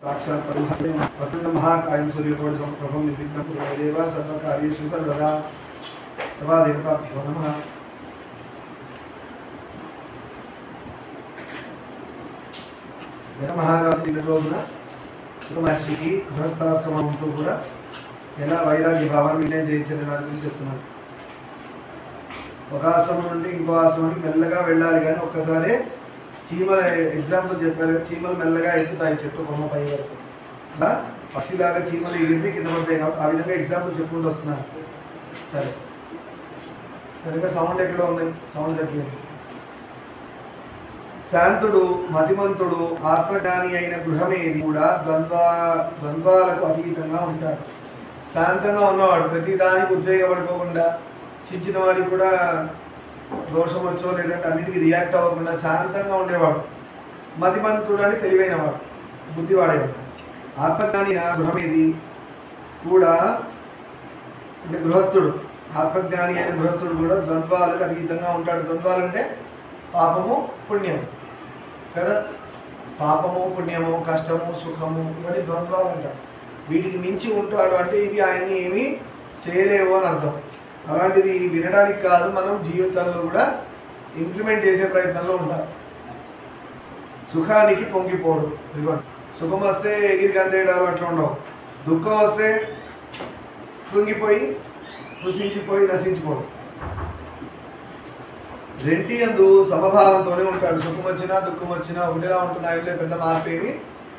साक्षात् परम महाकायं सूर्यकोटि समप्रभं निर्विघ्नं कुरु देव सर्वकार्येषु सर्वदा सभा देवताभ्यो नमः। जनक महाराज రోజున సుమహర్షికి గృహస్థాశ్రమం ఉంటూ కూడా ఎలా వైరాగ్య భావాన్ని వినయం చేయించే దాని గురించి చెప్తున్నాను. ఒక ఆశ్రమం నుండి ఇంకో ఆశ్రమానికి మెల్లగా వెళ్ళాలి, కానీ ఒక్కసారి చీమల ఎగ్జాంపుల్ చెప్పారు. చీమలు మెల్లగా ఎత్తుతాయి చెట్టు కొమ్మ పై వరకు, అలా పక్షిలాగా చీమలు ఎగిరి కింద పడతాయి. కాబట్టి ఆ విధంగా ఎగ్జాంపుల్ చెప్పుకుంటూ వస్తున్నాను. సరే, కనుక సౌండ్ ఎక్కడో ఉన్నాయి, సౌండ్ తగ్గింది. శాంతుడు మతిమంతుడు ఆత్మజ్ఞాని అయిన గృహమేది కూడా ద్వంద్వాలకు అతీతంగా ఉంటాడు. శాంతంగా ఉన్నవాడు ప్రతి దానికి ఉద్వేగపడిపోకుండా, చిన్న వాడికి కూడా దోషం వచ్చో లేదంటే అన్నిటికీ రియాక్ట్ అవ్వకుండా శాంతంగా ఉండేవాడు. మతిమంతుడు అని తెలివైనవాడు, బుద్ధివాడేవాడు. ఆత్మజ్ఞాని గృహమేది కూడా అంటే గృహస్థుడు, ఆత్మజ్ఞాని అయిన గృహస్థుడు కూడా ద్వంద్వాలకు అతీతంగా ఉంటాడు. ద్వంద్వాలంటే పాపము పుణ్యము కదా. పాపము పుణ్యము, కష్టము సుఖము, ఇవన్నీ ద్వంద్వాలు అంటారు. వీటికి మించి ఉంటాడు అంటే ఇవి ఆయన్ని ఏమీ చేయలేవు అని అర్థం. అలాంటిది వినడానికి కాదు, మనం జీవితంలో కూడా ఇంప్లిమెంట్ చేసే ప్రయత్నంలో ఉండాలి. సుఖానికి పొంగిపోడు. ఇదిగోండి, సుఖం వస్తే ఎగిరి గంతేయడాలు అట్లా ఉండవు. దుఃఖం వస్తే కృంగిపోయి కృషించిపోయి నశించిపోడు. రెంటి అందు సమభావంతోనే ఉంటాడు. సుఖం వచ్చినా దుఃఖం వచ్చినా ఒకటిలా ఉంటుంది. ఆయనలో పెద్ద మార్పు ఏమి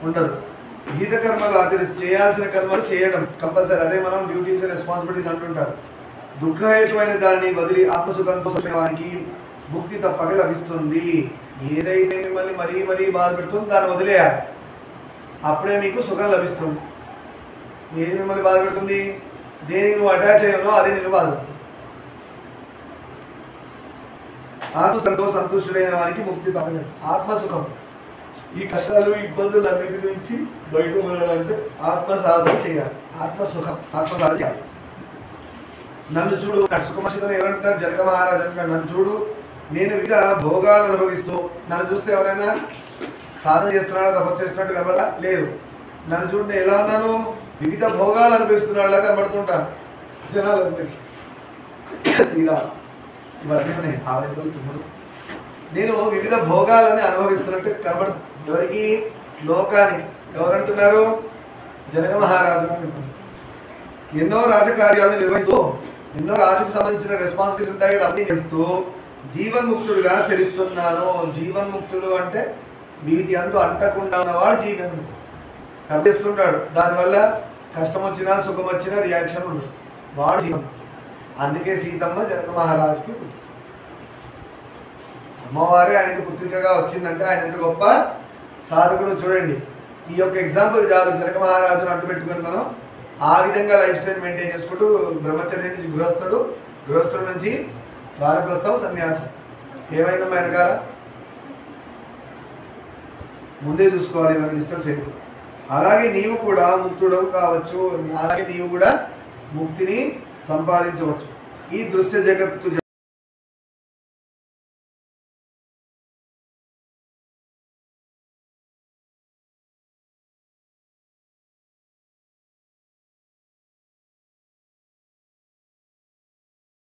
ఉండదు. గీత కర్మలు ఆచరిస్తూ చేయాల్సిన కర్మలు చేయడం కంపల్సరీ. అదే మనం డ్యూటీస్ రెస్పాన్సిబిలిటీస్ అంటుంటారు. దుఃఖహేతువైన దాన్ని వదిలి ఆత్మసుఖంతో వానికి ముక్తి తప్పక లభిస్తుంది. ఏదైతే మిమ్మల్ని మరీ మరీ బాధ పెడుతుందో దాన్ని వదిలేయాలి, అప్పుడే మీకు సుఖం లభిస్తుంది. ఏది మిమ్మల్ని బాధ పెడుతుంది, దేనికి నువ్వు అటాచ్ అయ్యానో అదే నేను బాధ పెడుతుంది. ఆత్మసుఖంతో సంతుష్టుడైన వారికి ముక్తి తప్పక. ఆత్మసుఖం, ఈ కష్టాలు ఇబ్బందులు అన్నిటి నుంచి బయట ఉండాలంటే ఆత్మ సాధన చేయాలి. ఆత్మసుఖం, ఆత్మసాధన చేయాలి. నన్ను చూడు, సుఖమశితం ఎవరంటారు? జనక మహారాజు అంటారు, నన్ను చూడు, నేను వివిధ భోగాలు అనుభవిస్తూ. నన్ను చూస్తే ఎవరైనా సాధన చేస్తున్నాడా, తపస్సు చేస్తున్నట్టు కనబడా? లేదు. నన్ను చూడు, నేను ఎలా ఉన్నాను, వివిధ భోగాలు అనుభవిస్తున్నాడులా కనబడుతుంటాను జనాలందరికీ. శ్రీరామ్ ఇవన్నీ ఆవేదనలు తుమ్ముడు. నేను వివిధ భోగాలని అనుభవిస్తున్నట్టు కనబడు. ఎవరికి? లోకానికి. ఎవరంటున్నారు? జనక మహారాజు అంటున్నారు. ఎన్నో రాజకార్యాలను నిర్వహిస్తూ, ఎన్నో రాజుకు సంబంధించిన రెస్పాన్సిబిలిటీస్ ఉంటాయి కదా, అన్నీ చేస్తూ జీవన్ముక్తుడుగా చరిస్తున్నాను. జీవన్ముక్తుడు అంటే వీటి అందు అంటకుండా ఉన్నవాడు జీవన్ కనిపిస్తుంటాడు. దానివల్ల కష్టం వచ్చినా సుఖం వచ్చినా రియాక్షన్ ఉండదు, వాడు జీవన్ముక్తుడు. అందుకే సీతమ్మ జనక మహారాజుకి అమ్మవారే ఆయనకు పుత్రికగా వచ్చిందంటే ఆయన ఎంత గొప్ప సాధకుడు చూడండి. ఈ యొక్క ఎగ్జాంపుల్ చాలు. జనక మహారాజును అడ్డు పెట్టుకొని మనం ఆ విధంగా లైఫ్ స్టైల్ మెయింటైన్ చేసుకుంటూ బ్రహ్మచర్యం నుంచి గృహస్థుడు, గృహస్థుడు నుంచి వానప్రస్థం, సన్యాసం. ఏమైందమ్మా వెనకాల? ముందే చూసుకోవాలి, ఇవన్నీ డిస్టర్బ్ చేయకూడదు. అలాగే నీవు కూడా ముక్తుడవు కావచ్చు, అలాగే నీవు కూడా ముక్తిని సంపాదించవచ్చు. ఈ దృశ్య జగత్తు